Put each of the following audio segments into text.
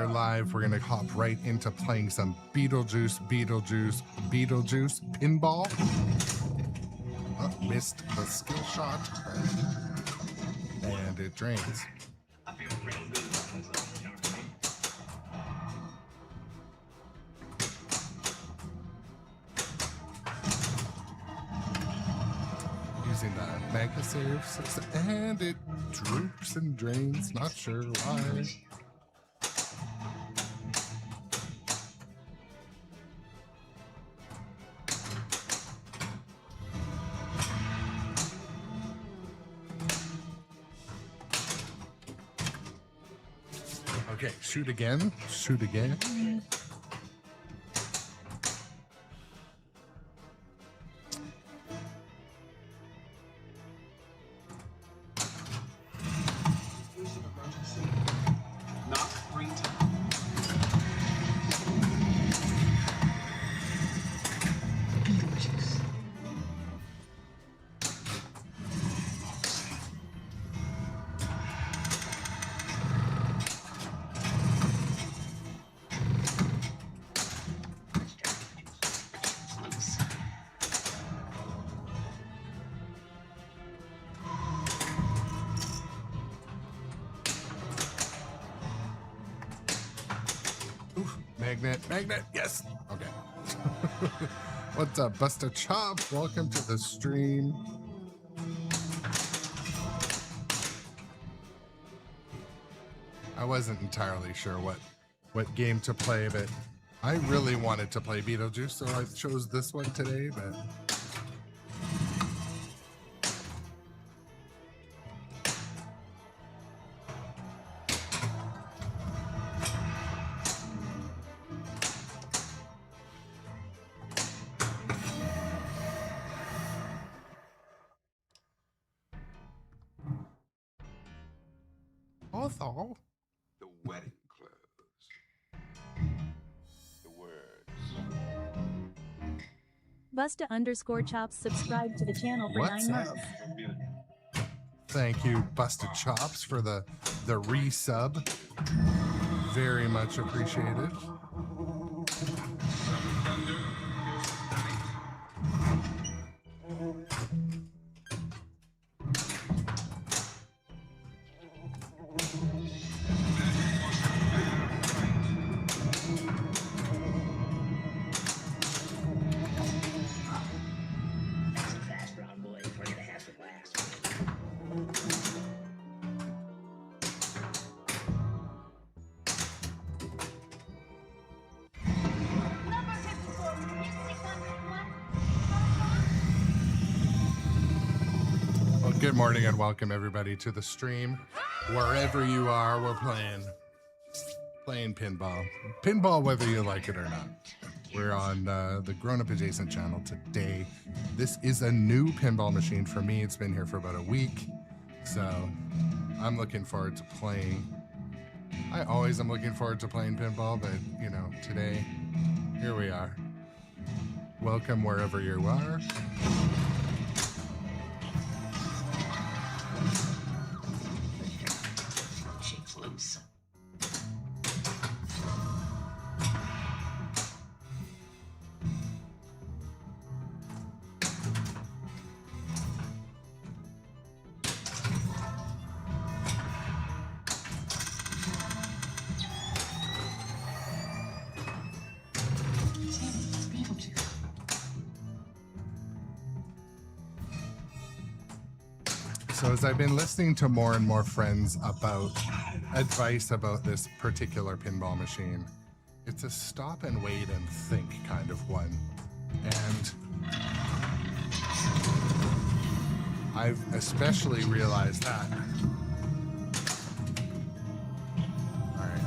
there live. We're going to hop right into playing some Beetlejuice Pinball. Oh, missed the skill shot. And it drains. Using the MagnaSave, and it droops and drains, not sure why. Okay, shoot again, shoot again. Magnet, yes. Okay. What's up, Buster Chop? Welcome to the stream. I wasn't entirely sure what game to play, but I really wanted to play Beetlejuice, so I chose this one today, but also the wedding clothes. The words. Busta_Chops subscribed to the channel for What's 9 up? months. Thank you, Busted Chops, for the resub. Very much appreciated. Good morning and welcome everybody to the stream. Wherever you are, we're playing pinball. Pinball whether you like it or not. We're on the Grown Up Adjacent channel today. This is a new pinball machine for me. It's been here for about a week. So I'm looking forward to playing. I always am looking forward to playing pinball, but you know, today, here we are. Welcome wherever you are. So as I've been listening to more and more friends about advice about this particular pinball machine, it's a stop and wait and think kind of one. And I've especially realized that. All right.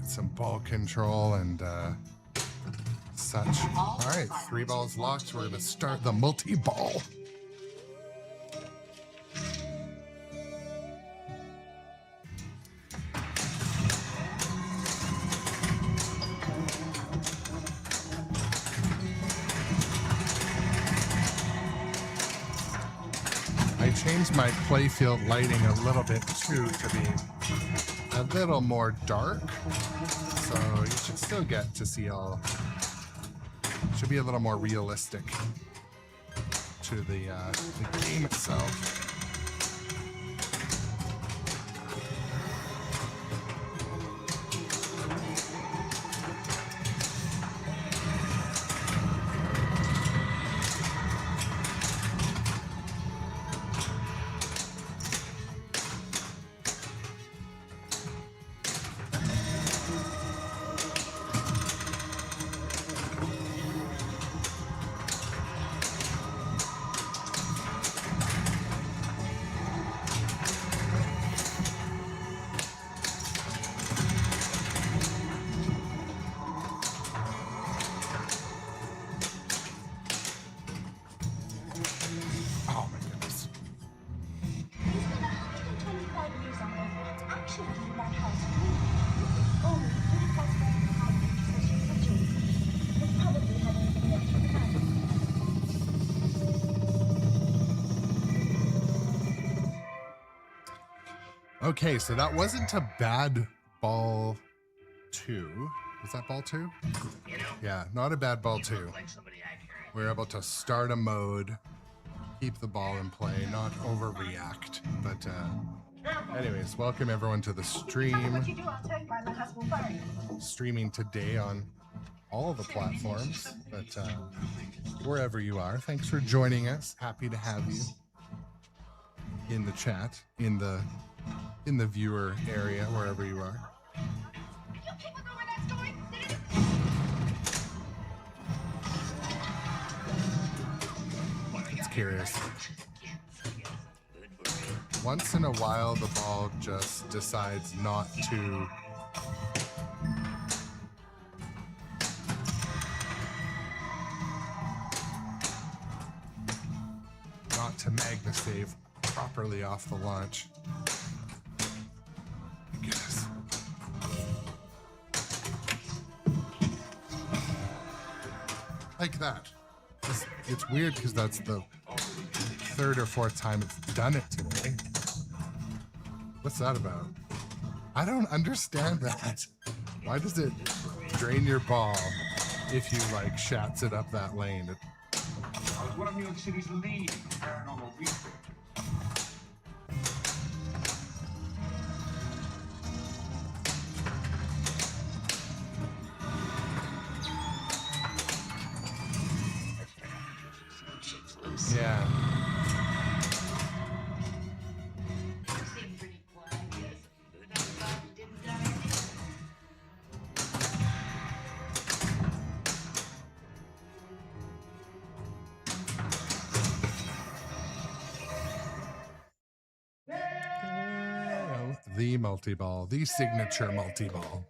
Some ball control and such. All right, 3 balls locked. We're going to start the multi-ball. I changed my playfield lighting a little bit too to be a little more dark. So you should still get to see all. Should be a little more realistic to the game itself. Okay, so that wasn't a bad ball 2. Was that ball 2? Yeah, not a bad ball 2. We were able to start a mode, keep the ball in play, not overreact. But anyways, welcome everyone to the stream. Streaming today on all the platforms, but wherever you are, thanks for joining us. Happy to have you in the chat, in the viewer area, wherever you are. It's curious. Once in a while, the ball just decides not to MagnaSave properly off the launch. Goodness. Like that. It's weird because that's the 3rd or 4th time it's done it today. What's that about? I don't understand that. Why does it drain your ball if you like shats it up that lane? I was one of New York City's leading paranormal researchers. Yeah. The multi-ball, the signature multi-ball.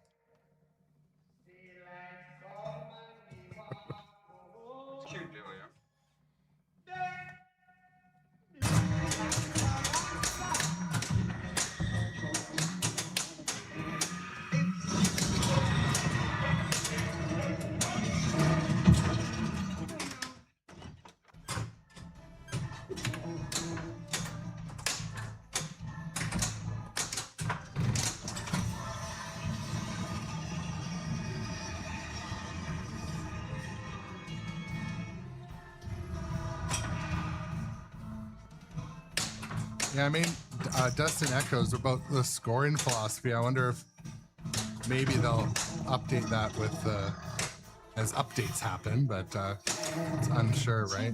Yeah, I mean, Dustin echoes about the scoring philosophy. I wonder if maybe they'll update that with as updates happen, but it's unsure, right?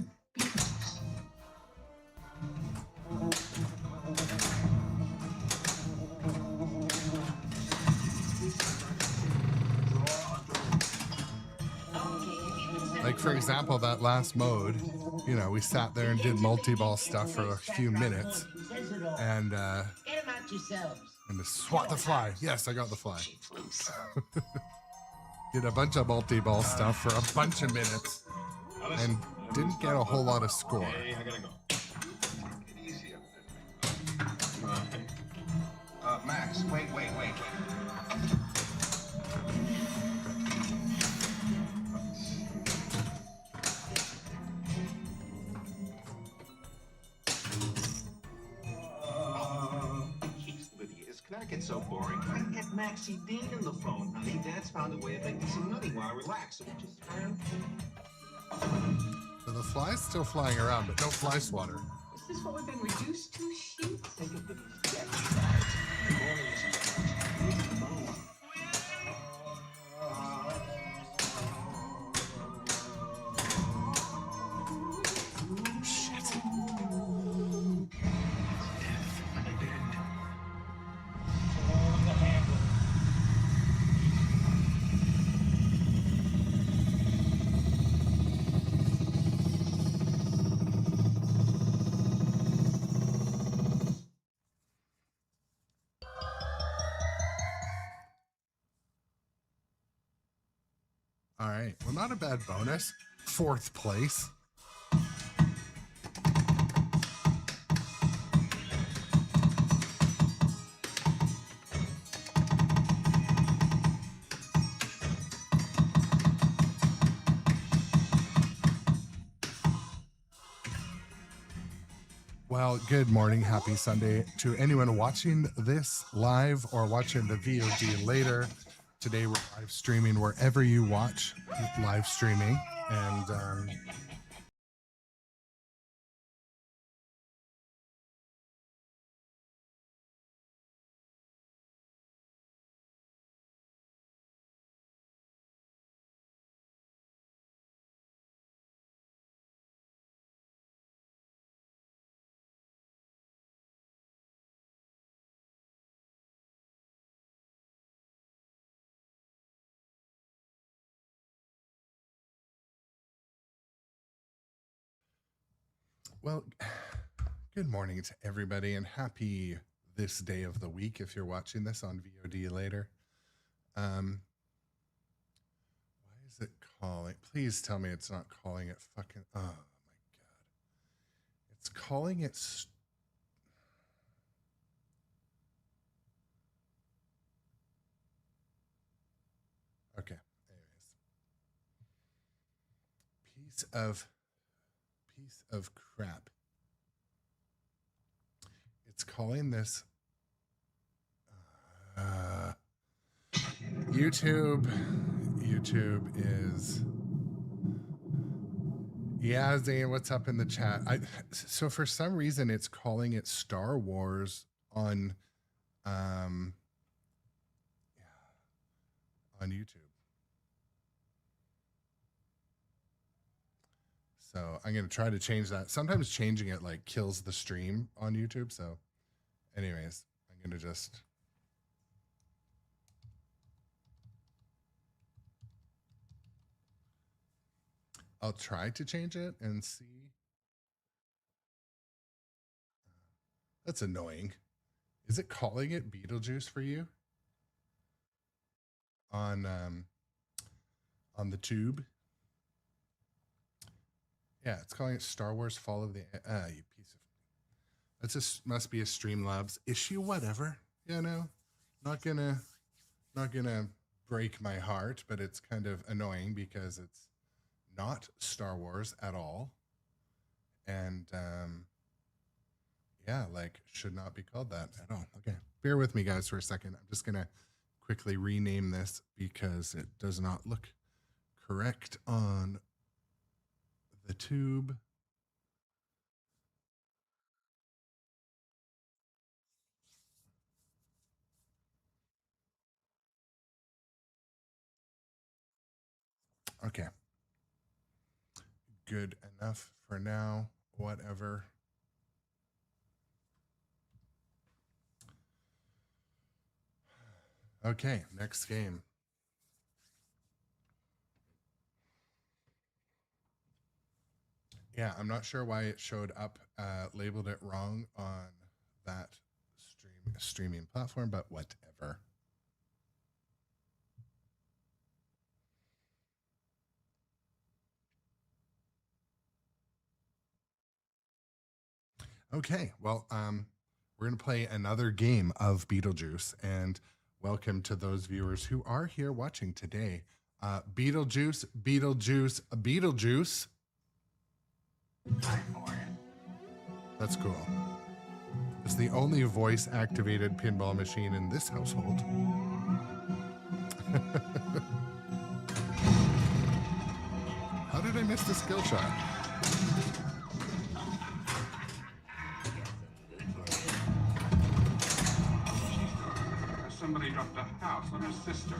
Like, for example, that last mode, you know, we sat there and did multi-ball stuff for a few minutes. And swat the fly. Yes, I got the fly. Did a bunch of multi-ball stuff for a bunch of minutes and didn't get a whole lot of score. Hey, I gotta go. Max, wait. so boring. I get Maxie Dean on the phone, honey. Dad's found a way of making some money while I relax. So just So the fly's still flying around, but no fly swatter. Is this what we've been reduced to, sheep? Think of it as All right. Well, not a bad bonus. 4th place. Well, good morning. Happy Sunday to anyone watching this live or watching the VOD later. Today we're live streaming wherever you watch live streaming. And well, good morning to everybody and happy this day of the week if you're watching this on VOD later. Why is it calling? Please tell me it's not calling it fucking. Oh my God. It's calling it. Okay. Anyways. Piece of crap. It's calling this YouTube is, yeah, Zane, what's up in the chat? So for some reason it's calling it Star Wars on YouTube. So I'm going to try to change that. Sometimes changing it like kills the stream on YouTube. So anyways, I'm going to just. I'll try to change it and see. That's annoying. Is it calling it Beetlejuice for you? On the tube? Yeah, it's calling it Star Wars Fall of the you piece of. That's just must be a Streamlabs issue. Whatever, you know. Not gonna break my heart, but it's kind of annoying because it's not Star Wars at all, and yeah, like should not be called that at all. Okay, bear with me, guys, for a second. I'm just gonna quickly rename this because it does not look correct on the tube. Okay. Good enough for now. Whatever. Okay, next game. Yeah, I'm not sure why it showed up, labeled it wrong on that streaming platform, but whatever. Okay, well, we're going to play another game of Beetlejuice, and welcome to those viewers who are here watching today. Beetlejuice, Beetlejuice, Beetlejuice. That's cool. It's the only voice-activated pinball machine in this household. How did I miss the skill shot? Somebody dropped a house on her sister.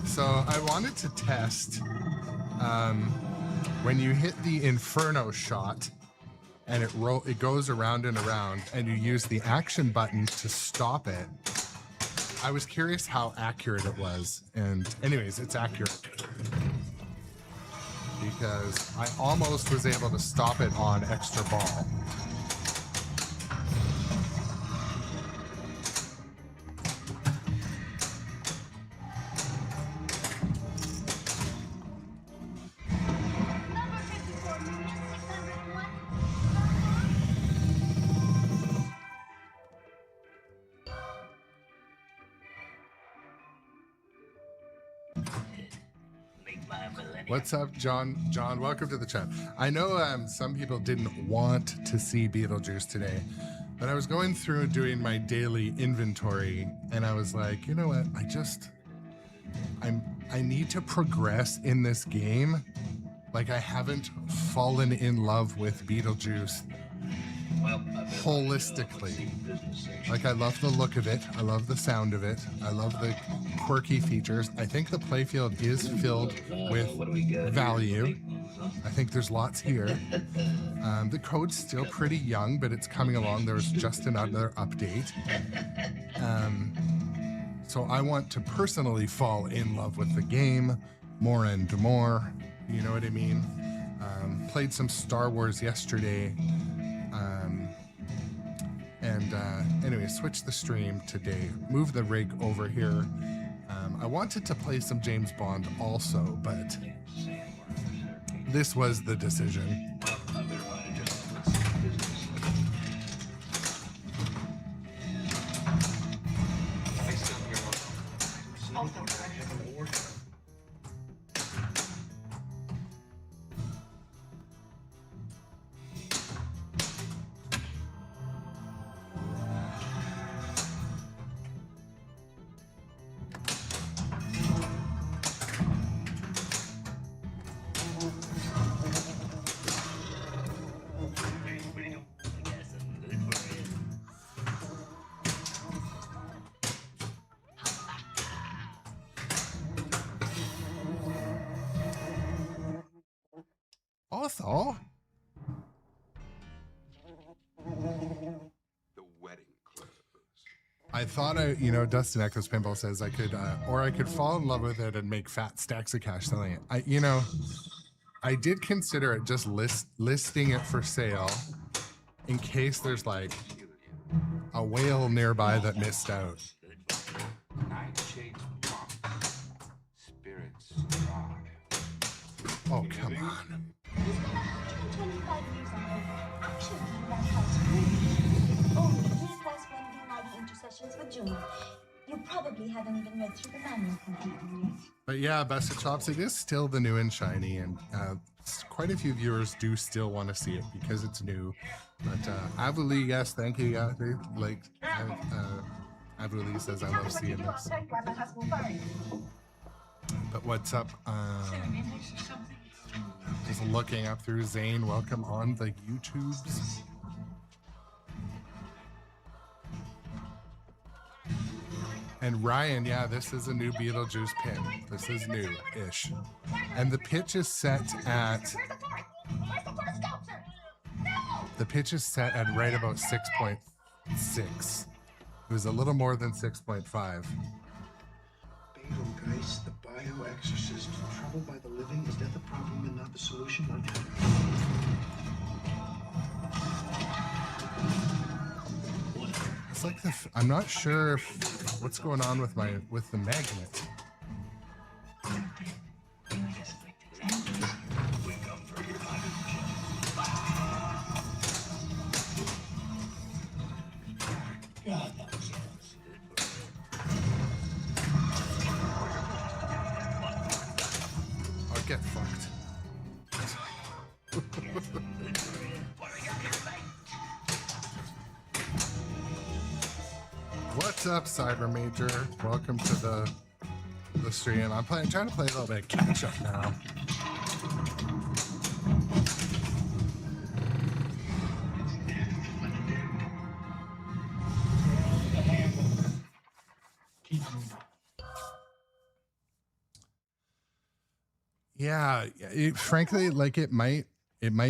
So I wanted to test when you hit the Inferno shot and it goes around and around and you use the action button to stop it. I was curious how accurate it was. And anyways, it's accurate. Because I almost was able to stop it on extra ball. What's up, John? John, welcome to the chat. I know some people didn't want to see Beetlejuice today, but I was going through doing my daily inventory, and I was like, you know what? I need to progress in this game. Like, I haven't fallen in love with Beetlejuice holistically. Like, I love the look of it. I love the sound of it. I love the quirky features. I think the playfield is filled with value. I think there's lots here. The code's still pretty young, but it's coming along. There was just another update. So I want to personally fall in love with the game more and more. You know what I mean? Played some Star Wars yesterday. Anyway, switch the stream today. Move the rig over here. I wanted to play some James Bond also, but this was the decision. Othal? The wedding clothes. I thought Dustin Echoes Pinball says I could fall in love with it and make fat stacks of cash selling it. I did consider it just listing it for sale in case there's like a whale nearby that missed out. Spirits strong. Oh, come on. You probably haven't even read through the manual completely yet. But yeah, Best of Chops, it is still the new and shiny, and quite a few viewers do still want to see it because it's new. But Avuli, yes, thank you. Yeah, Avuli says I love seeing this. But what's up? Just looking up through Zane. Welcome on the YouTubes. And Ryan, yeah, this is a new Beetlejuice pin. This is new-ish. And the pitch is set at... The pitch is set at right about 6.6. It was a little more than 6.5. Beetlejuice, the bio-exorcist, troubled by the living. Is that the problem and not the solution? It's like I'm not sure what's going on with the magnet. get fucked. What's up, Cyber Major? Welcome to the stream. I'm trying to play a little bit of catch up now. Yeah, frankly, like it might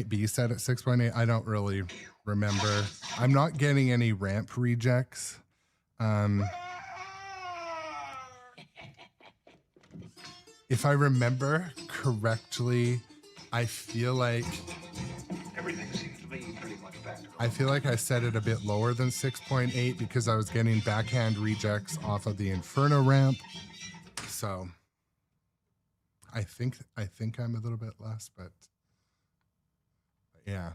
be set at 6.8. I don't really remember. I'm not getting any ramp rejects. If I remember correctly, I feel like Everything seems to be pretty much back to I feel like I set it a bit lower than 6.8 because I was getting backhand rejects off of the Inferno ramp. So I think I'm a little bit less, but yeah.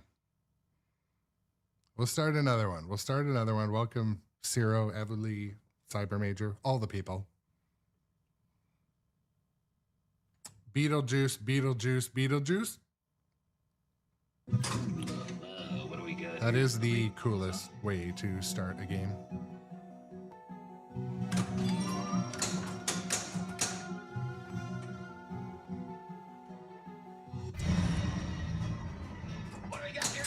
We'll start another one. Welcome, Ciro, Everly, Cyber Major, all the people. Beetlejuice. What do we got? That is the coolest way to start a game. What do we got here?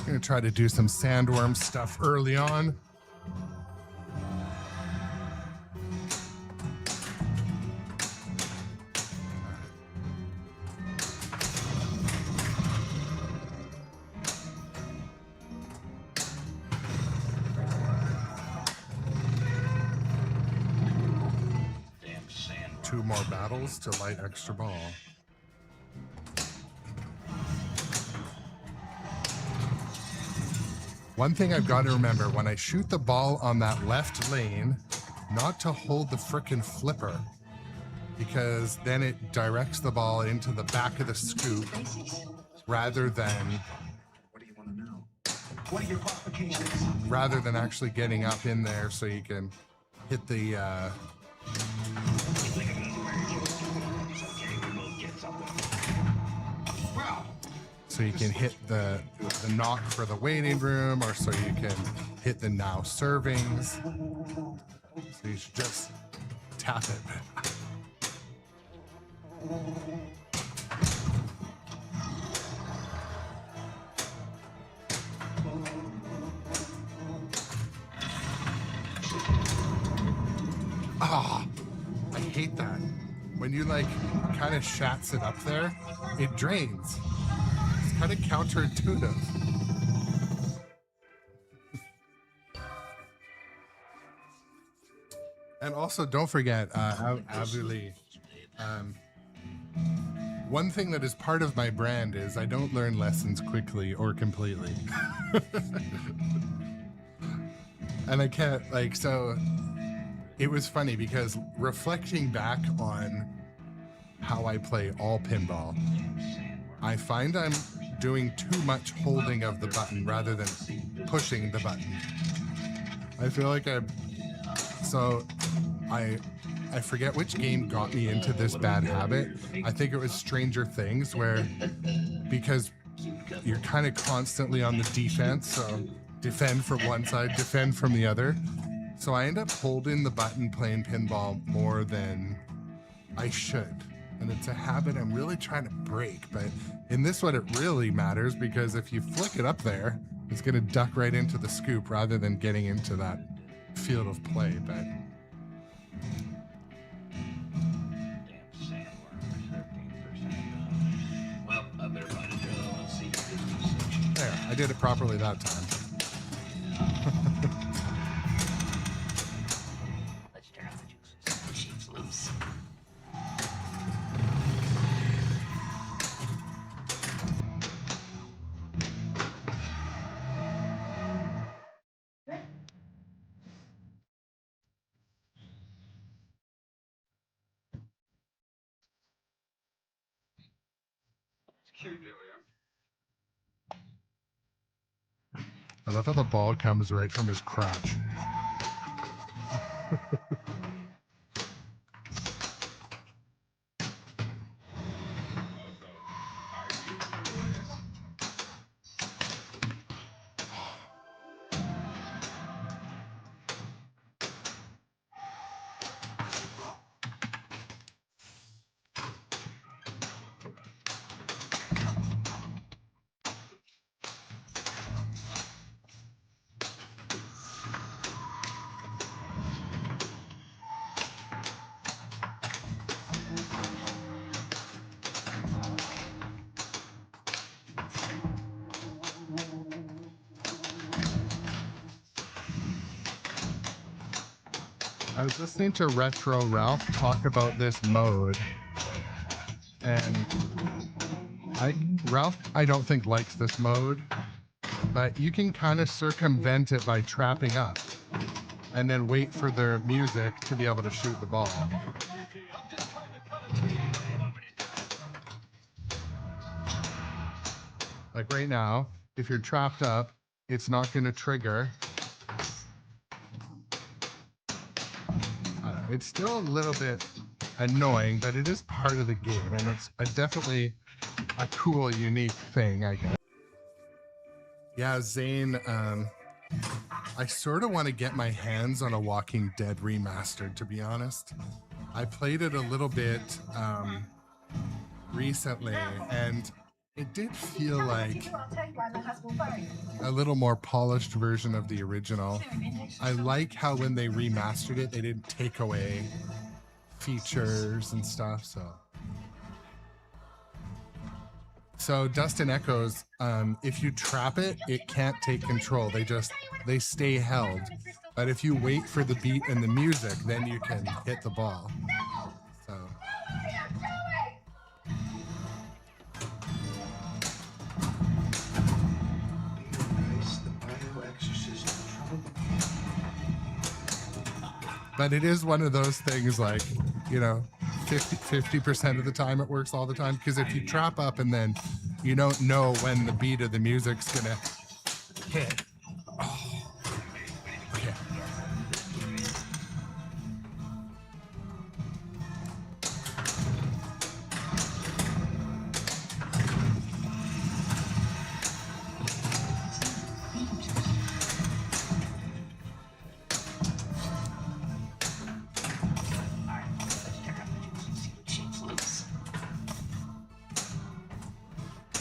Gonna try to do some sandworm stuff early on. Damn sand. 2 more battles to light extra ball. One thing I've got to remember, when I shoot the ball on that left lane, not to hold the frickin' flipper, because then it directs the ball into the back of the scoop rather than What do you want to know? What are your qualifications? rather than actually getting up in there so you can hit the so you can hit the knock for the waiting room, or so you can hit the now servings. So you should just tap it. Ah, I hate that. When you like kind of shats it up there, it drains. It's kind of counterintuitive. And also, don't forget, Avuli, one thing that is part of my brand is I don't learn lessons quickly or completely. And I can't, like, so it was funny because reflecting back on how I play all pinball, I find I'm doing too much holding of the button rather than pushing the button. I feel like I forget which game got me into this bad habit. I think it was Stranger Things, where because you're kind of constantly on the defense, so defend from one side, defend from the other. So I end up holding the button playing pinball more than I should. And it's a habit I'm really trying to break. But in this one, it really matters because if you flick it up there, it's going to duck right into the scoop rather than getting into that field of play. But Well, I better find a job. Let's see. there, I did it properly that time. I love how the ball comes right from his crotch. I was listening to Retro Ralph talk about this mode, and Ralph, I don't think likes this mode, but you can kind of circumvent it by trapping up and then wait for the music to be able to shoot the ball. Like right now, if you're trapped up, it's not going to trigger. It's still a little bit annoying, but it is part of the game, and it's definitely a cool, unique thing, I guess. Yeah, Zane, I sort of want to get my hands on a Walking Dead remastered, to be honest. I played it a little bit recently, and it did feel like a little more polished version of the original. I like how when they remastered it, they didn't take away features and stuff, So Dustin Echoes, if you trap it, it can't take control. They stay held. But if you wait for the beat and the music, then you can hit the ball. So. But it is one of those things, like, you know, 50% of the time it works all the time, because if you trap up and then you don't know when the beat of the music's gonna hit. Oh. Okay.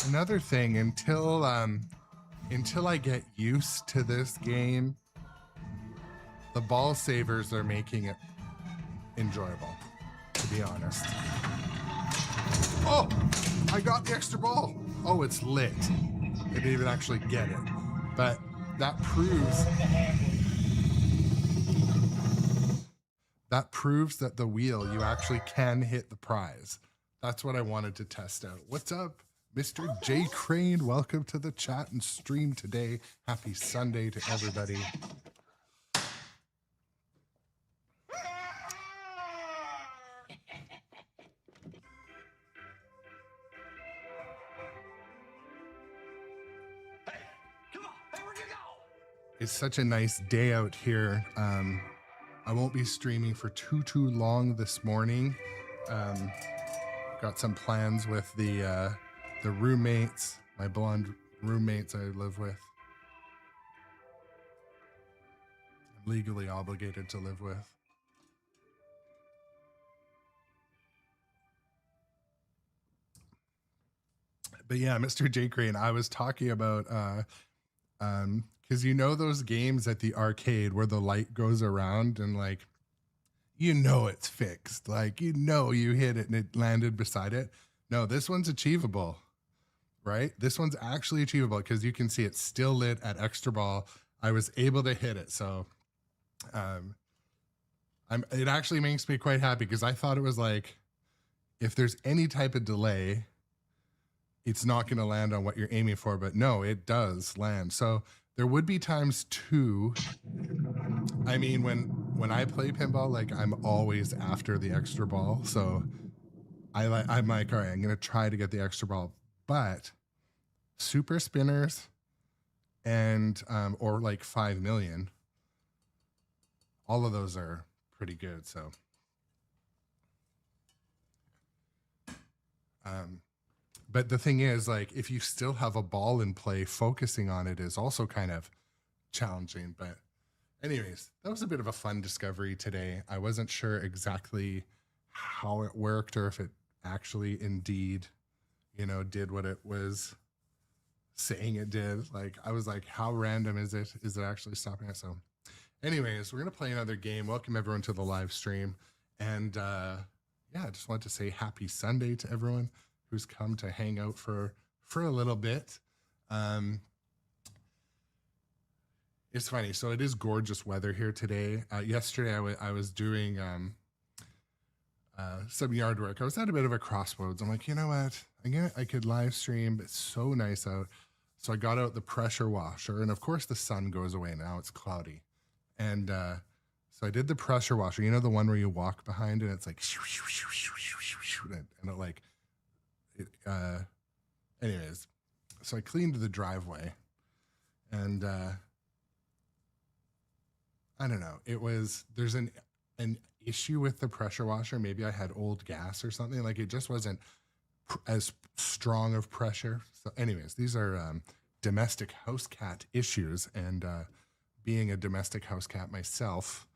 Another thing, until I get used to this game, the ball savers are making it enjoyable, to be honest. Oh, I got the extra ball. Oh, it's lit. I didn't even actually get it, but that proves that the wheel, you actually can hit the prize. That's what I wanted to test out. What's up, Mr. J. Crane? Welcome to the chat and stream today. Happy Sunday to everybody. It's such a nice day out here. I won't be streaming for too long this morning. Got some plans with the roommates, my blonde roommates I live with. I'm legally obligated to live with. But yeah, Mr. J. Crane, I was talking about, because you know those games at the arcade where the light goes around and, like, you know it's fixed. Like, you know you hit it and it landed beside it. No, this one's achievable, right? This one's actually achievable because you can see it's still lit at extra ball. I was able to hit it. So it actually makes me quite happy, because I thought it was like, if there's any type of delay, it's not going to land on what you're aiming for. But no, it does land. So there would be times too. I mean, when I play pinball, like, I'm always after the extra ball. So I'm like, all right, I'm going to try to get the extra ball. but super spinners and or like 5 million, all of those are pretty good. So but the thing is, like, if you still have a ball in play, focusing on it is also kind of challenging. But anyways, that was a bit of a fun discovery today. I wasn't sure exactly how it worked or if it actually indeed, did what it was saying it did. Like, I was like, how random is it? Is it actually stopping us? So anyways, we're going to play another game. Welcome everyone to the live stream. And I just want to say happy Sunday to everyone who's come to hang out for a little bit. It's funny. So it is gorgeous weather here today. Yesterday I was doing some yard work. I was at a bit of a crossroads. I'm like, you know what? I could live stream. It's so nice out. So I got out the pressure washer, and of course the sun goes away. Now it's cloudy. And so I did the pressure washer, the one where you walk behind and it's like, and it like, anyways, so I cleaned the driveway, and I don't know, there's an issue with the pressure washer. Maybe I had old gas or something. Like, it just wasn't as strong of pressure. So anyways, these are domestic house cat issues, and being a domestic house cat myself,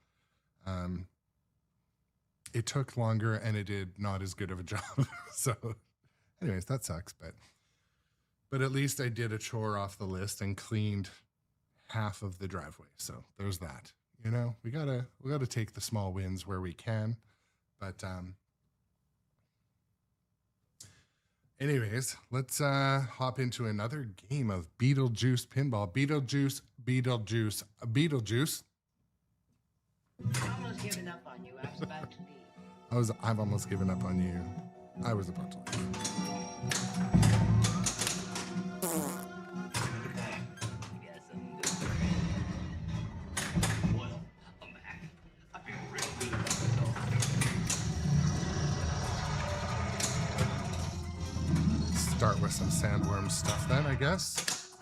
it took longer and it did not as good of a job. So anyways, that sucks, but at least I did a chore off the list and cleaned half of the driveway. So there's that. We gotta take the small wins where we can. But anyways, let's hop into another game of Beetlejuice Pinball. Beetlejuice. I've almost given up on you. I was about to leave. I've almost given up on you. I was about to leave. Yes, I'm good. Well, I'm back. I feel real good about myself. Start with some sandworm stuff then, I guess.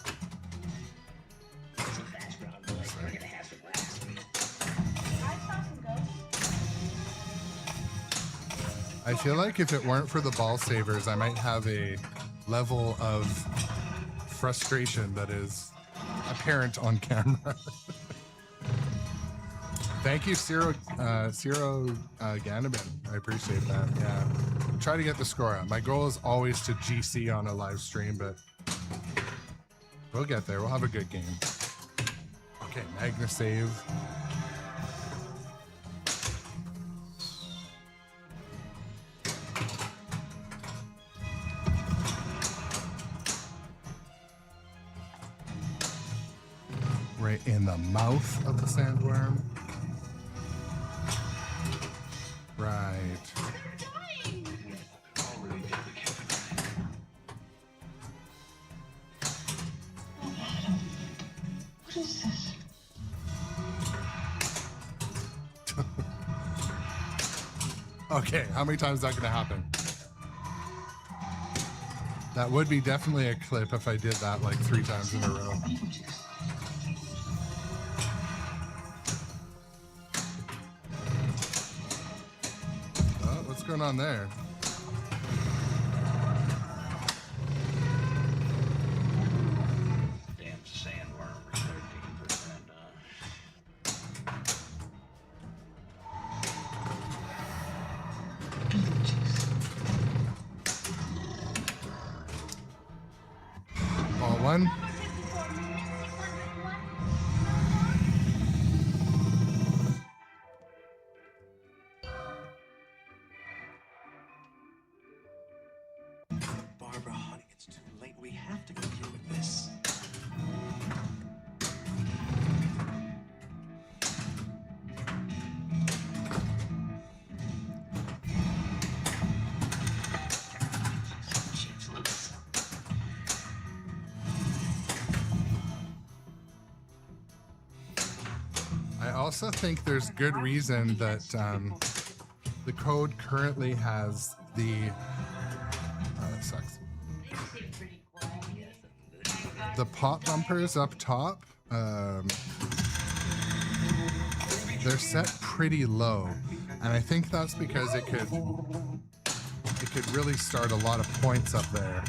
Some fast round boys. We're gonna have some laughs. I saw some ghosts. I feel like if it weren't for the ball savers, I might have a level of frustration that is apparent on camera. Thank you, Ciro Ganabin. I appreciate that. Yeah. Try to get the score up. My goal is always to GC on a live stream, but we'll get there. We'll have a good game. Okay, Magna save. Right in the mouth of the sandworm. Right. What is this? Okay, how many times is that gonna happen? That would be definitely a clip if I did that like 3 times in a row. Oh, what's going on there? Damn sandworm for 13%. Ball 1. Barbara, honey, it's too late. We have to continue with this. Jeez, Lucas. I also think there's good reason that the code currently has the that sucks. the pop bumpers up top, they're set pretty low, and I think that's because it could really start a lot of points up there.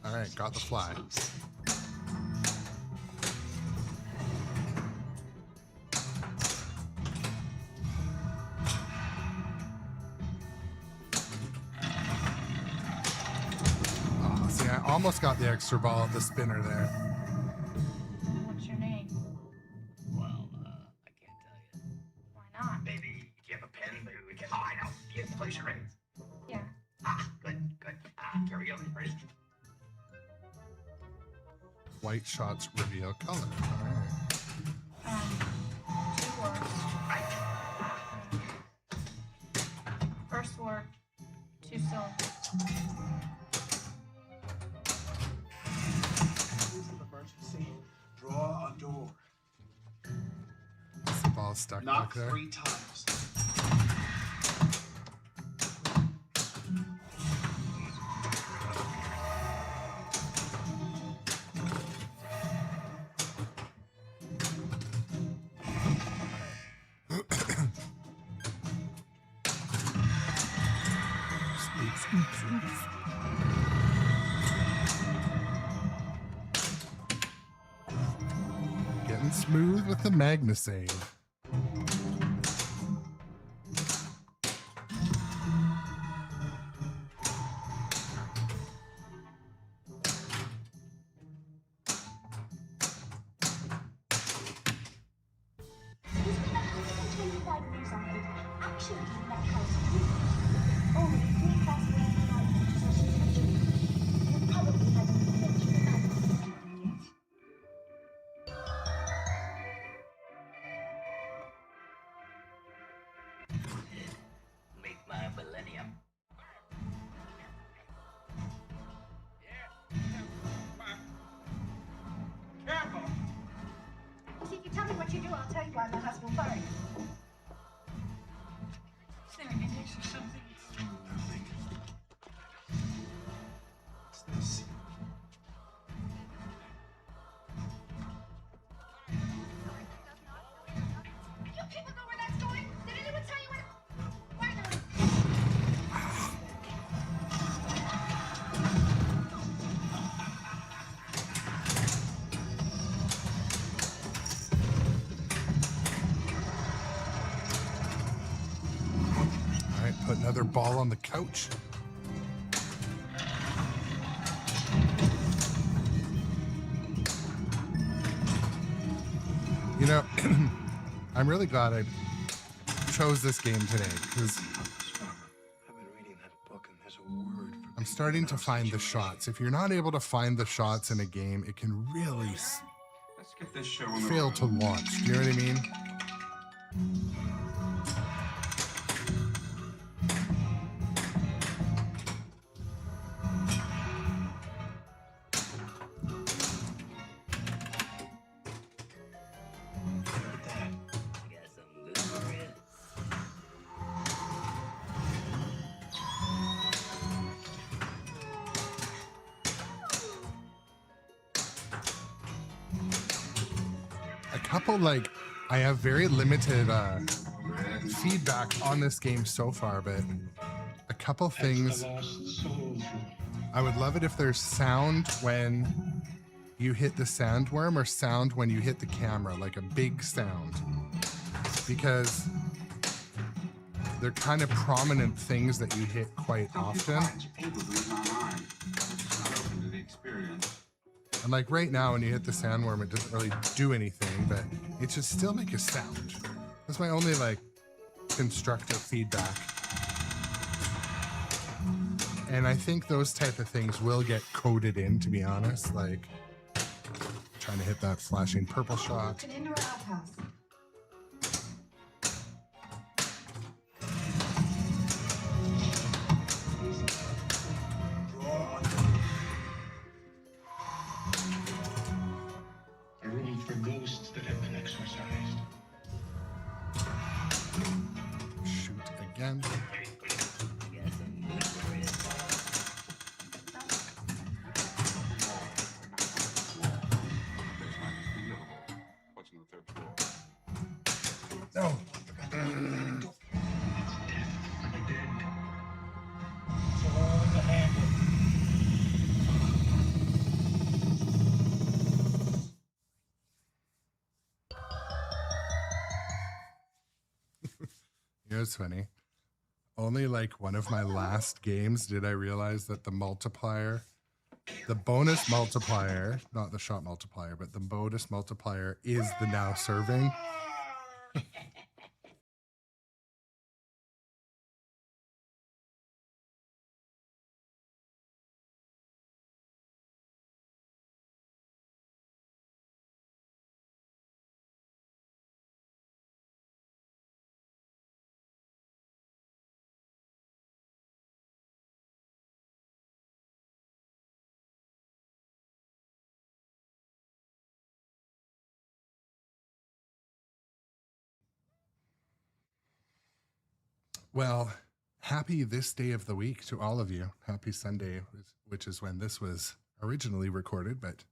All right, got the fly. Oh, see, I almost got the extra ball at the spinner there. What's your name? Well, I can't tell you. Why not? Maybe do you have a pen? Maybe we can. Oh, I know. You have to place your rings. Yeah. Ah, good, good. Here we go. Ready? White shots reveal color. All right. 2 words. First word, 2 syllables. Use of emergency. Draw a door. Is the ball stuck Knock back there? 3 times. Getting smooth with the Magnasave. He's been 125 years old. Actually, that house only 3 classes away from possession country. And probably hasn't even been through the mountains yet. Make my millennium. Careful! If you tell me what you do, I'll tell you why my husband fired you. Is there an index or something? Nothing. What's this? You people know where that's going? Did anyone tell you where? Why not? All right, put another ball on the couch. You know, I'm really glad I chose this game today because I've been reading that book and there's a word for I'm starting to find the shots. If you're not able to find the shots in a game, it can really Let's get this show on the fail road. to launch. Do you know what I mean? You got something good for you? A couple, like, I have very limited feedback on this game so far, but a couple things. I would love it if there's sound when you hit the sandworm or sound when you hit the camera, like a big sound. Because they're kind of prominent things that you hit quite often. People who's not mine. It's not open to the experience. And like right now, when you hit the sandworm, it doesn't really do anything, but it should still make a sound. That's my only like constructive feedback. And I think those type of things will get coded in, to be honest. Like trying to hit that flashing purple shot. An indoor outhouse. A room for ghosts that have been exorcised. Shoot again. What's on the third floor? No. You know, it's funny. Only like one of my last games did I realize that the multiplier, the bonus multiplier, not the shot multiplier, but the bonus multiplier is the now serving. Well, happy this day of the week to all of you. Happy Sunday, which is when this was originally recorded, but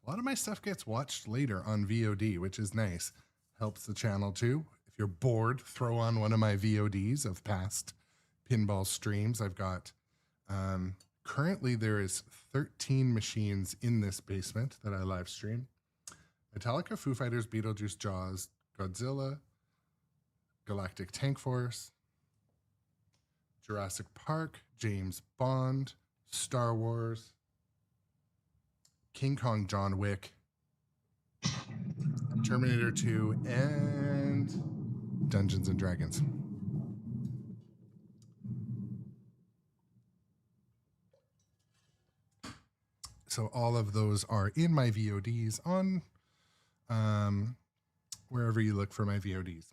a lot of my stuff gets watched later on VOD, which is nice. Helps the channel too. If you're bored, throw on one of my VODs of past pinball streams. I've got, currently there is 13 machines in this basement that I live stream. Metallica, Foo Fighters, Beetlejuice, Jaws, Godzilla, Galactic Tank Force, Jurassic Park, James Bond, Star Wars, King Kong, John Wick, Terminator 2, and Dungeons and Dragons. So all of those are in my VODs on wherever you look for my VODs.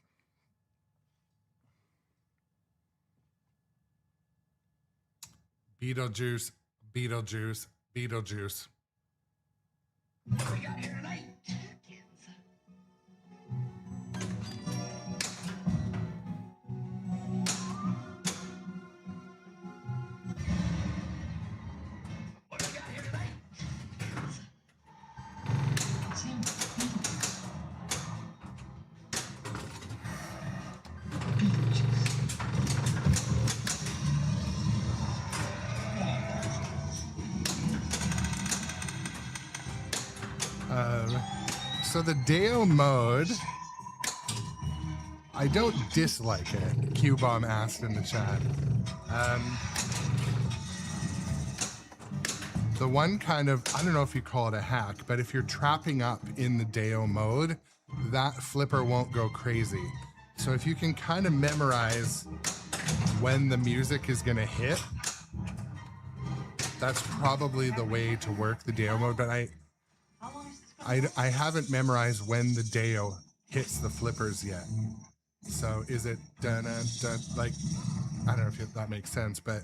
Beetlejuice, Beetlejuice, Beetlejuice. What do we got here tonight? What do we got here tonight? So the Deo mode, I don't dislike it. Q-Bomb asked in the chat. The one kind of, I don't know if you call it a hack, but if you're trapping up in the Deo mode, that flipper won't go crazy. So if you can kind of memorize when the music is gonna hit, that's probably the way to work the Deo mode. But I haven't memorized when the Deo hits the flippers yet. So is it dun dun dun, like, I don't know if that makes sense, but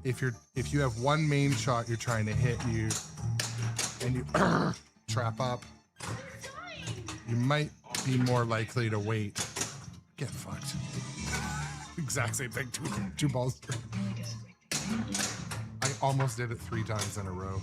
if you have one main shot you're trying to hit, you and you trap up, you might be more likely to wait. Get fucked. Exact same thing. Two balls. I almost did it 3 times in a row.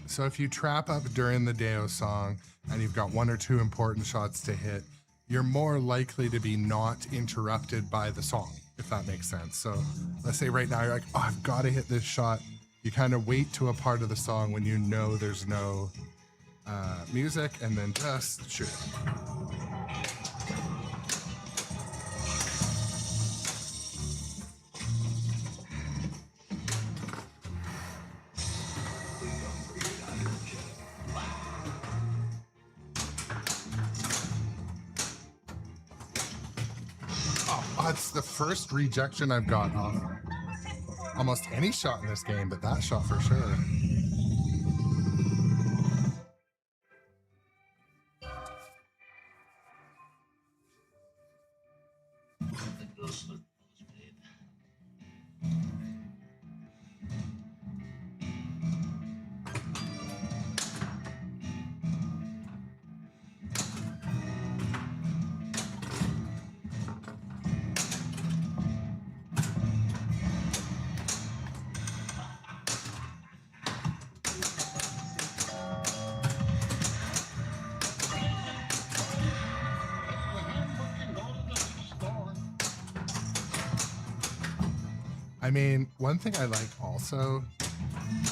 So if you trap up during the Deo song and you've got 1 or 2 important shots to hit, you're more likely to be not interrupted by the song, if that makes sense. So let's say right now you're like, oh, I've got to hit this shot. You kind of wait to a part of the song when you know there's no music, and then just shoot it. Oh, it's the first rejection I've got off almost any shot in this game, but that shot for sure. I mean, one thing I like also,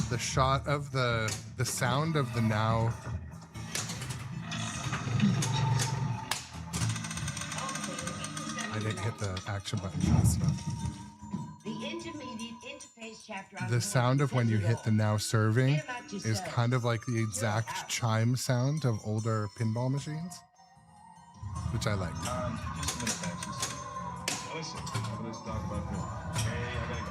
the shot of the sound of the now. I didn't hit the action button fast enough. The intermediate interface chapter. The sound of when you hit the now serving is kind of like the exact chime sound of older pinball machines, which I like. Just a minute, Max. Listen, let's talk about this. Hey, I gotta go.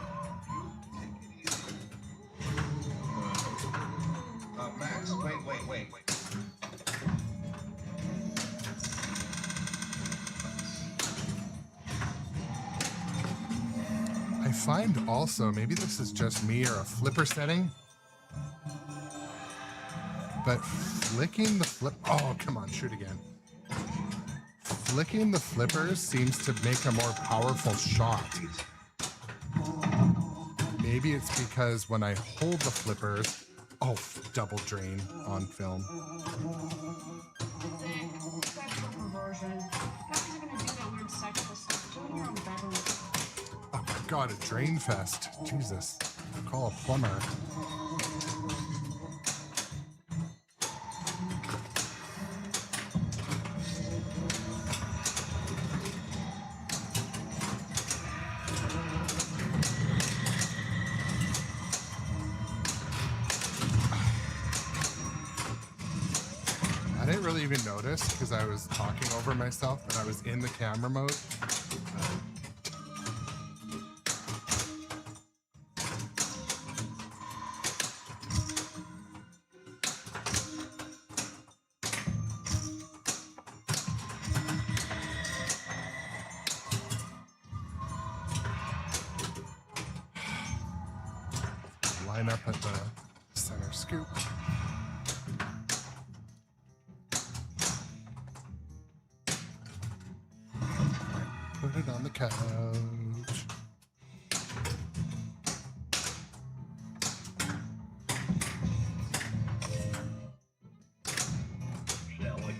Max, wait. I find also, maybe this is just me or a flipper setting, but flicking the flip, oh, come on, shoot again. Flicking the flippers seems to make a more powerful shot. Maybe it's because when I hold the flippers, oh, double drain on film. Oh my God, a drain fest. Jesus, call a plumber. I didn't really even notice because I was talking over myself, but I was in the camera mode. Line up at the center scoop. Put it on the couch. Shall we?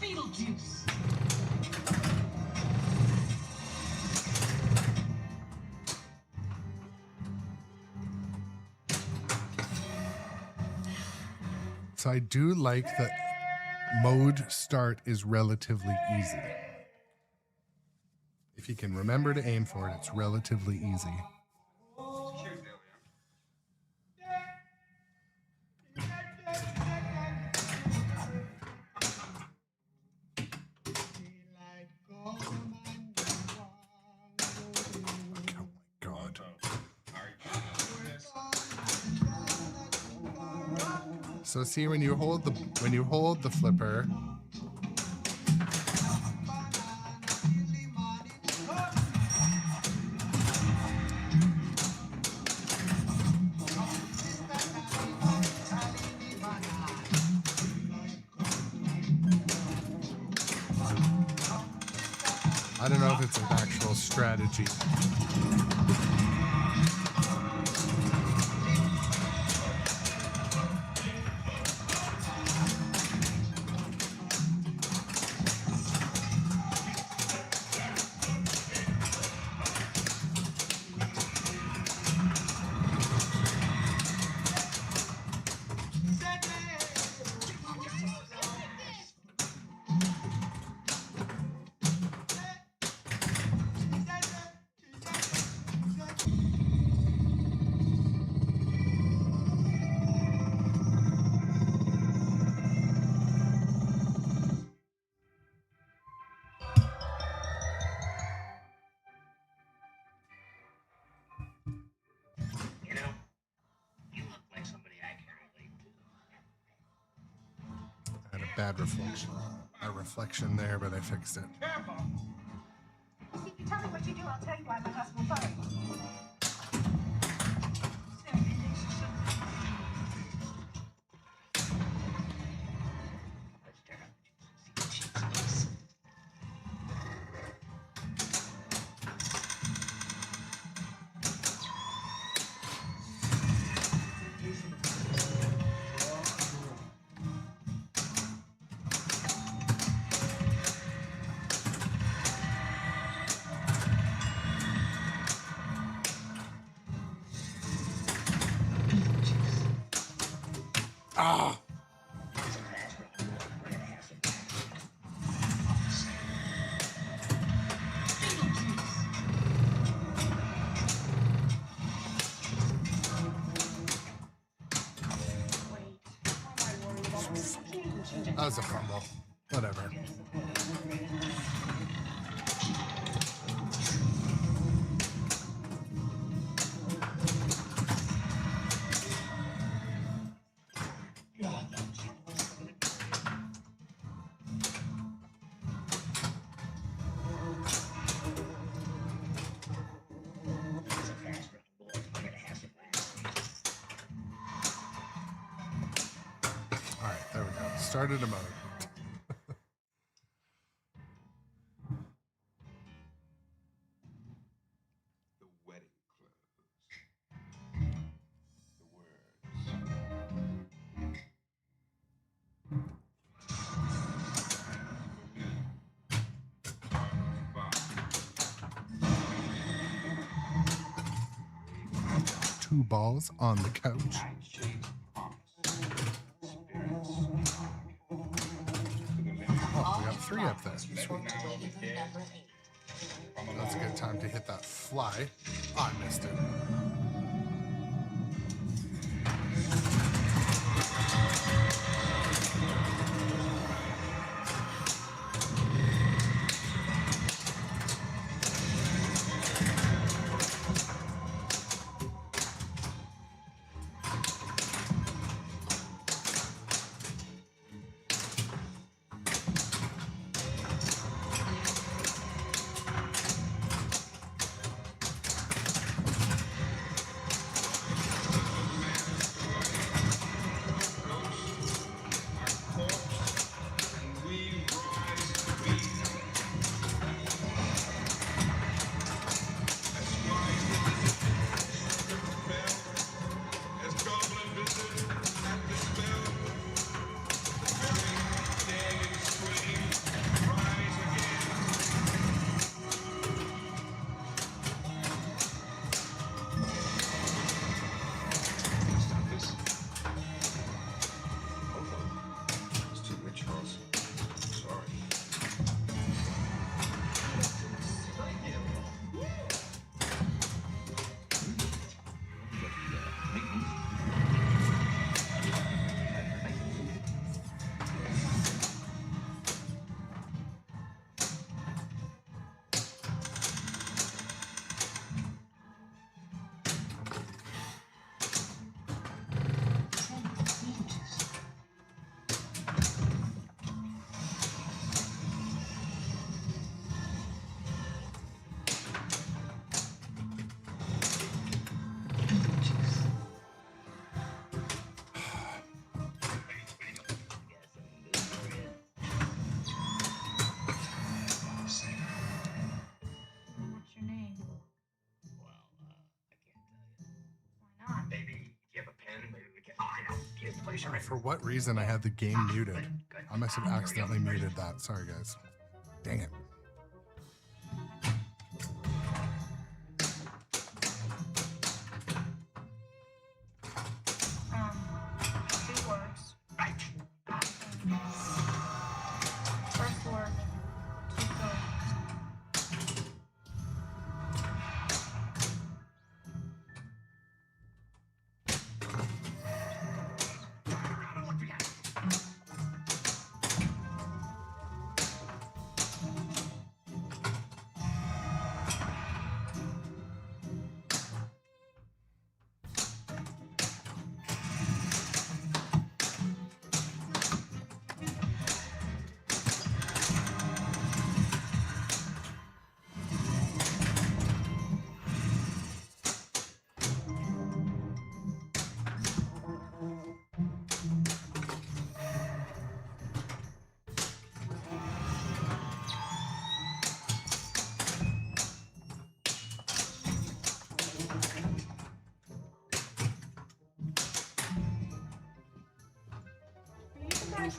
Beetlejuice. So I do like that mode start is relatively easy. If you can remember to aim for it, it's relatively easy. So see when you hold the flipper, I don't know if it's an actual strategy. bad reflection. A reflection there, but I fixed it. You see, if you tell me what you do, I'll tell you why my husband will fire you. Ah! That was a fumble. Whatever. All right, there we go. Started a mode. The wedding clothes. The words. Two balls on the couch. Oh, we got three up there. Sweet. That's a good time to hit that fly. Oh, I missed it. For what reason I had the game muted? I must have accidentally muted that. Sorry, guys. Dang it. Two words. First word, two syllables.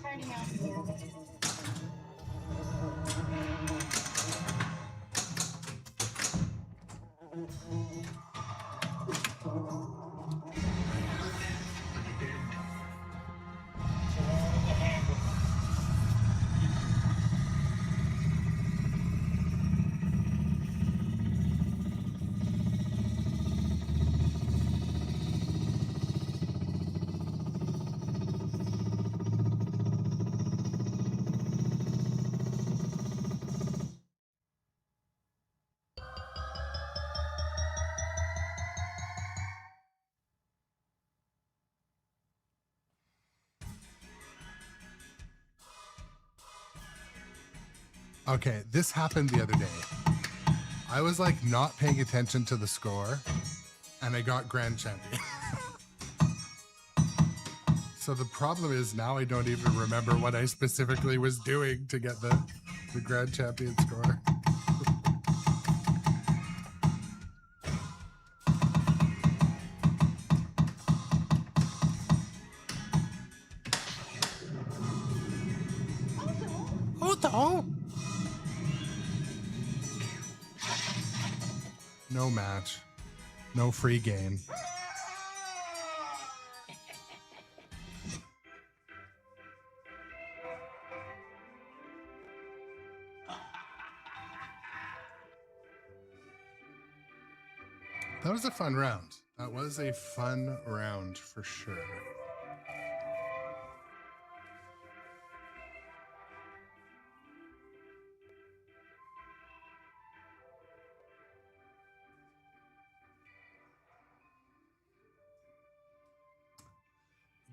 turning out here. Okay, this happened the other day. I was like not paying attention to the score, and I got grand champion. So the problem is now I don't even remember what I specifically was doing to get the grand champion score. No match. No free game. That was a fun round. That was a fun round for sure.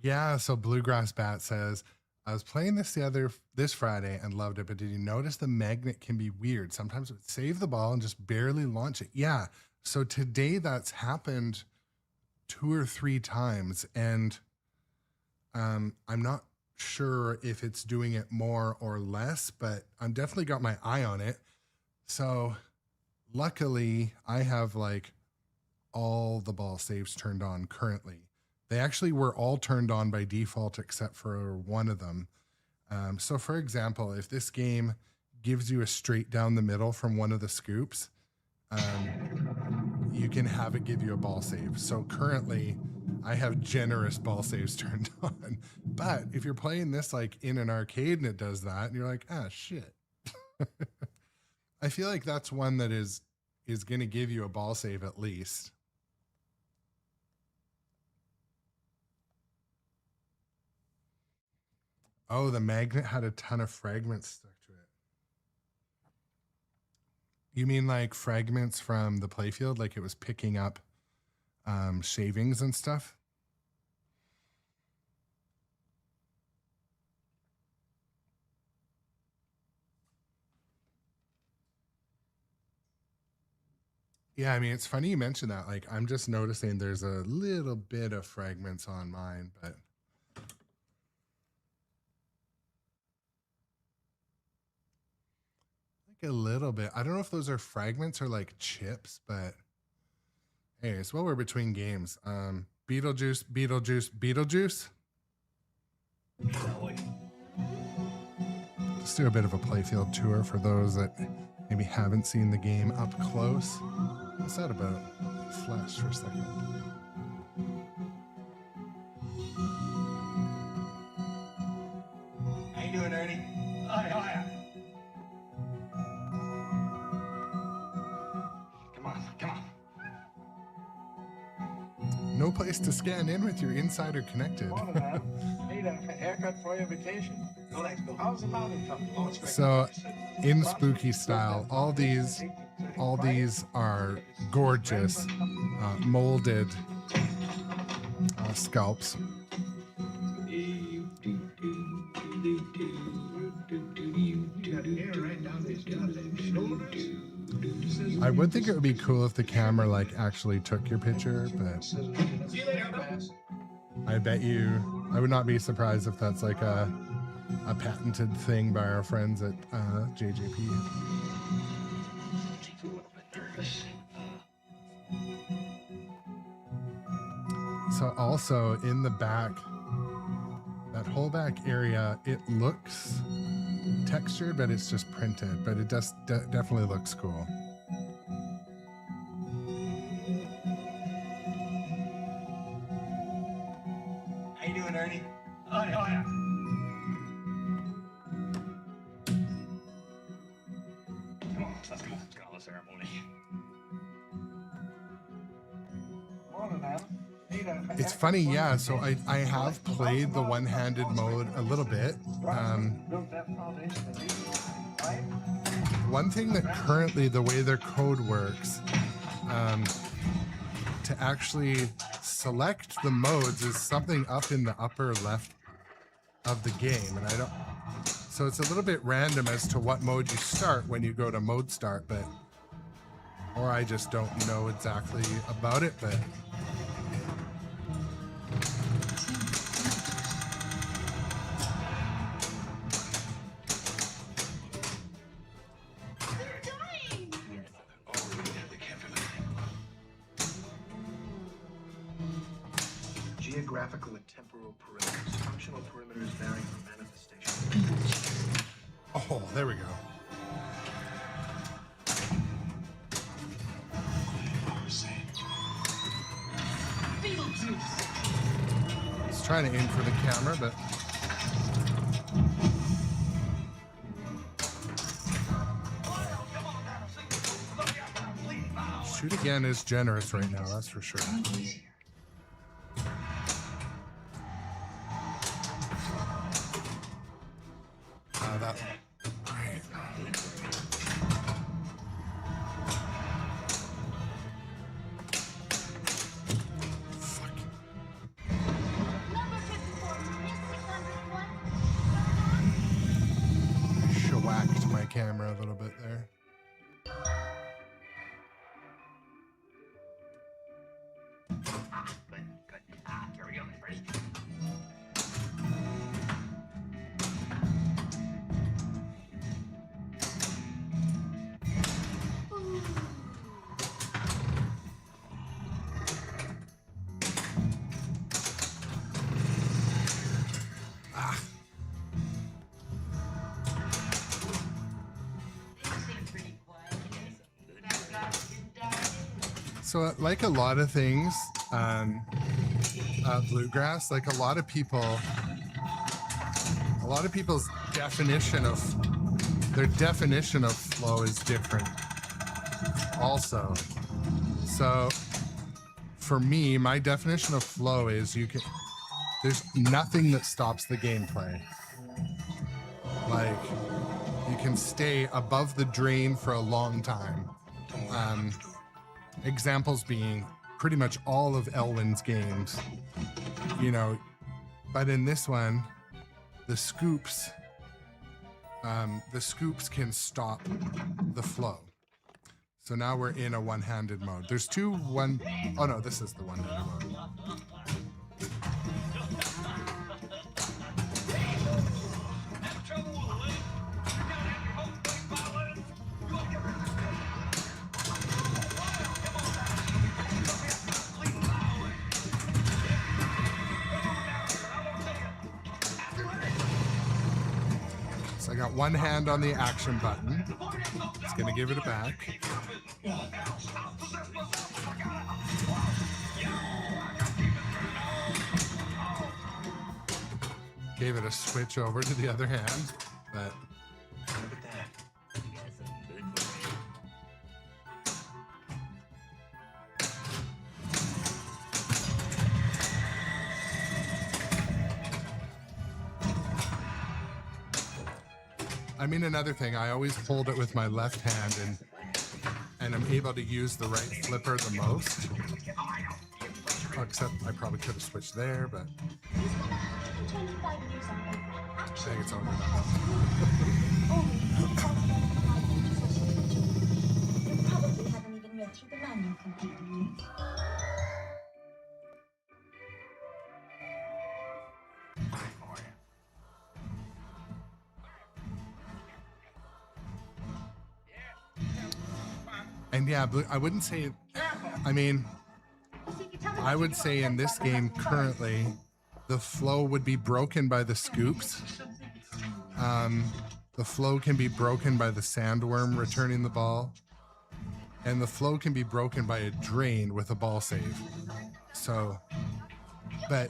Yeah, so Bluegrass Bat says, I was playing this Friday and loved it, but did you notice the magnet can be weird? Sometimes it would save the ball and just barely launch it. Yeah. So today that's happened 2 or 3 times, and I'm not sure if it's doing it more or less, but I'm definitely got my eye on it. So luckily I have like all the ball saves turned on currently. They actually were all turned on by default except for one of them. So for example, if this game gives you a straight down the middle from one of the scoops, you can have it give you a ball save. So currently I have generous ball saves turned on. But if you're playing this like in an arcade and it does that, and you're like, ah, shit. I feel like that's one that is going to give you a ball save at least. Oh, the magnet had a ton of fragments stuck to it. You mean like fragments from the playfield, like it was picking up shavings and stuff? Yeah, I mean, it's funny you mentioned that. Like, I'm just noticing there's a little bit of fragments on mine, but a little bit. I don't know if those are fragments or like chips, but anyways, well, we're between games. Beetlejuice, Beetlejuice, Beetlejuice. Let's do a bit of a playfield tour for those that maybe haven't seen the game up close. What's that about? Flash for a second. How you doing, Ernie? Hiya. Come on, come on. No place to scan in with your insider connected. Morning, man. Need a haircut for your vacation? No, thanks, Bill. How's the mountain coming? Oh, it's great. So in spooky style, all these are gorgeous molded scalps. I would think it would be cool if the camera like actually took your picture, but I bet you, I would not be surprised if that's like a patented thing by our friends at JJP. So also in the back, That whole back area, it looks textured, but it's just printed. But it does definitely looks cool. How you doing, Ernie? Oh, yeah. Come on, let's go. Let's go. Let's ceremony. It's funny, yeah. So I have played the one-handed mode a little bit. One thing that currently, the way their code works, to actually select the modes is something up in the upper left of the game, and I don't. So it's a little bit random as to what mode you start when you go to mode start, but or I just don't know exactly about it, but. Geographical and temporal perimeters. Functional perimeters vary from manifestation. Oh, there we go. Beetlejuice. I was trying to aim for the camera, but shoot again is generous right now, that's for sure. That. Right. Fuck. Number 54, Miss 601. Shellacked my camera a little bit there. Good. Here we go. Ready? So, like a lot of things, bluegrass, like a lot of people's definition of flow is different. Also, so for me, my definition of flow is there's nothing that stops the gameplay. Like you can stay above the drain for a long time. Examples being pretty much all of Elwyn's games, but in this one, the scoops can stop the flow. So now we're in a one-handed mode. There's oh no, this is the one-handed mode. I got one hand on the action button. It's gonna give it a back. Gave it a switch over to the other hand, but I mean, another thing, I always hold it with my left hand and I'm able to use the right flipper the most. Except I probably could have switched there, but He's been 125 years on it. I think it's over now. Only 3,000 You probably haven't even read through the manual completely yet. And yeah, I wouldn't say, I mean, I would say in this game currently, the flow would be broken by the scoops. The flow can be broken by the sandworm returning the ball, and the flow can be broken by a drain with a ball save. So, but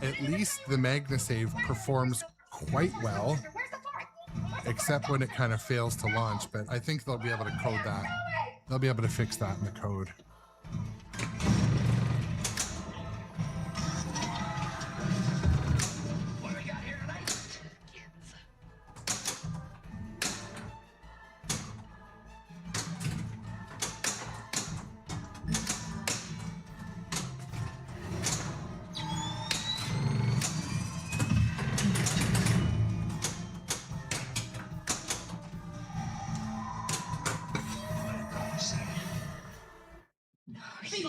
at least the Magna save performs quite well, except when it kind of fails to launch. But I think they'll be able to code that. They'll be able to fix that in the code.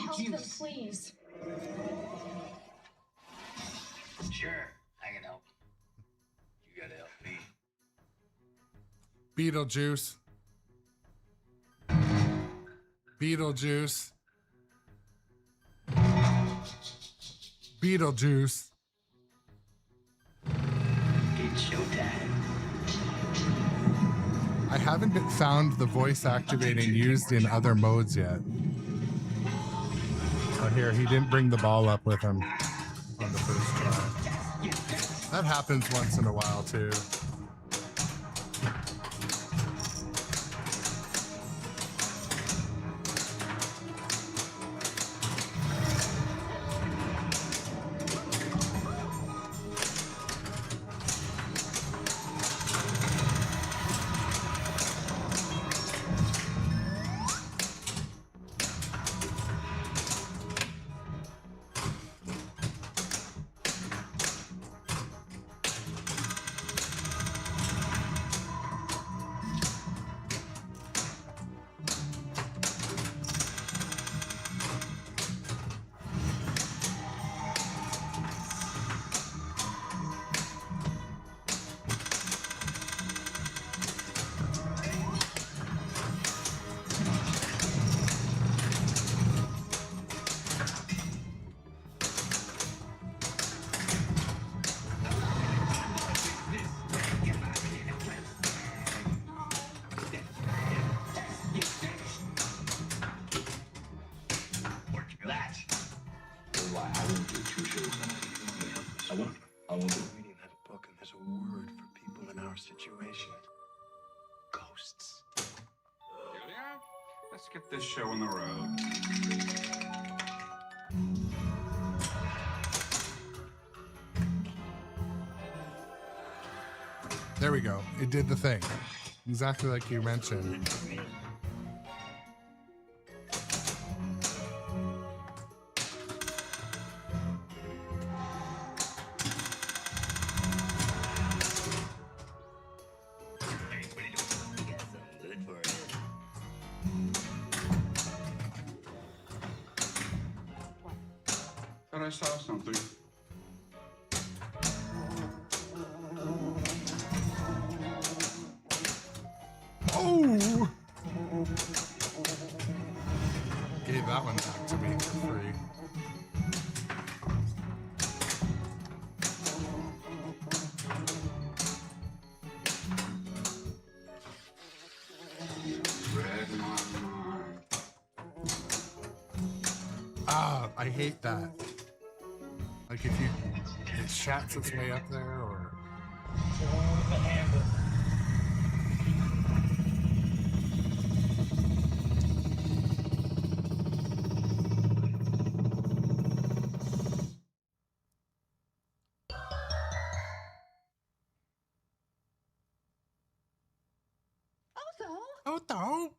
Help them, please. Sure, I can help. You gotta help me. Beetlejuice. Beetlejuice. Beetlejuice. It's showtime. I haven't found the voice activating used in other modes yet. Oh, here, he didn't bring the ball up with him on the first try. That happens once in a while, too. Situation. Ghosts. Julia, let's get this show on the road. There we go. It did the thing. Exactly like you mentioned. Thought I saw something. Oh! Gave that one back to me for free. Ah, I hate that. Like if you, it shats its way up there, or. Otto.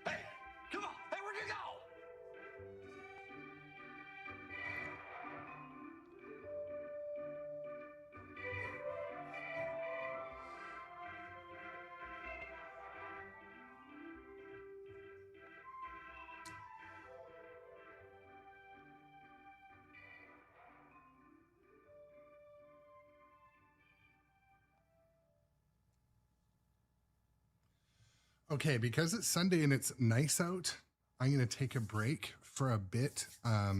Hey, come on. Hey, where'd you go? Okay, because it's Sunday and it's nice out, I'm going to take a break for a bit. I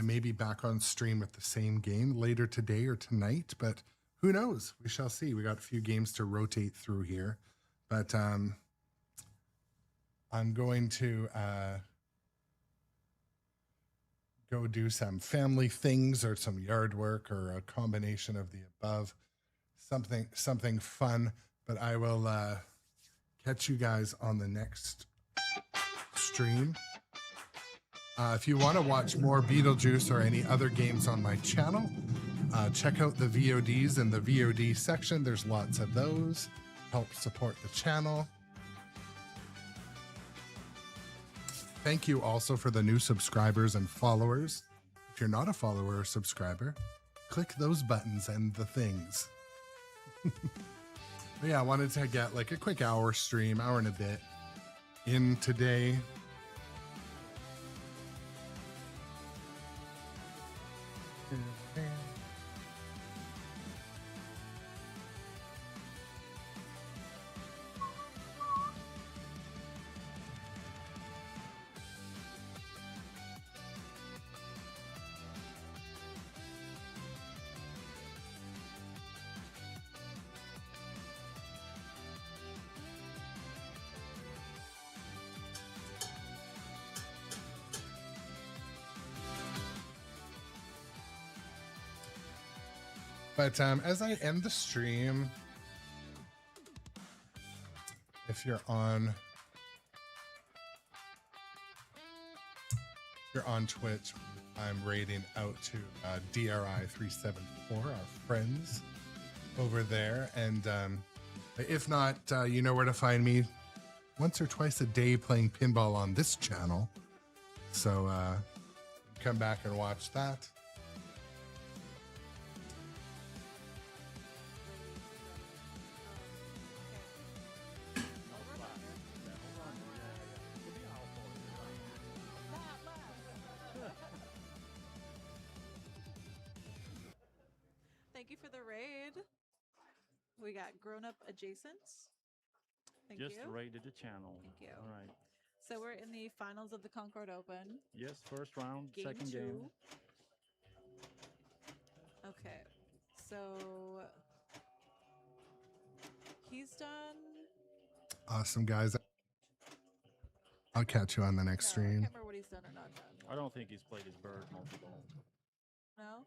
may be back on stream with the same game later today or tonight, but who knows? We shall see. We got a few games to rotate through here, but I'm going to go do some family things or some yard work or a combination of the above. Something fun, but I will catch you guys on the next stream. If you want to watch more Beetlejuice or any other games on my channel, check out the VODs in the VOD section. There's lots of those. Help support the channel. Thank you also for the new subscribers and followers. If you're not a follower or subscriber, click those buttons and the things. Yeah, I wanted to get like a quick hour stream, hour and a bit in today. But as I end the stream, if you're on Twitch, I'm raiding out to DRI374, our friends over there. And if not, you know where to find me once or twice a day playing pinball on this channel. So come back and watch that. Thank you for the raid. We got grown-up adjacents. Thank Just you. raided the channel. Thank you. All right. So we're in the finals of the Concord Open. Yes, first round, Game second 2. game. Okay. So he's done. Awesome, guys. I'll catch you on the next I stream. can't remember what he's done or not done. I don't think he's played his bird multiple. No?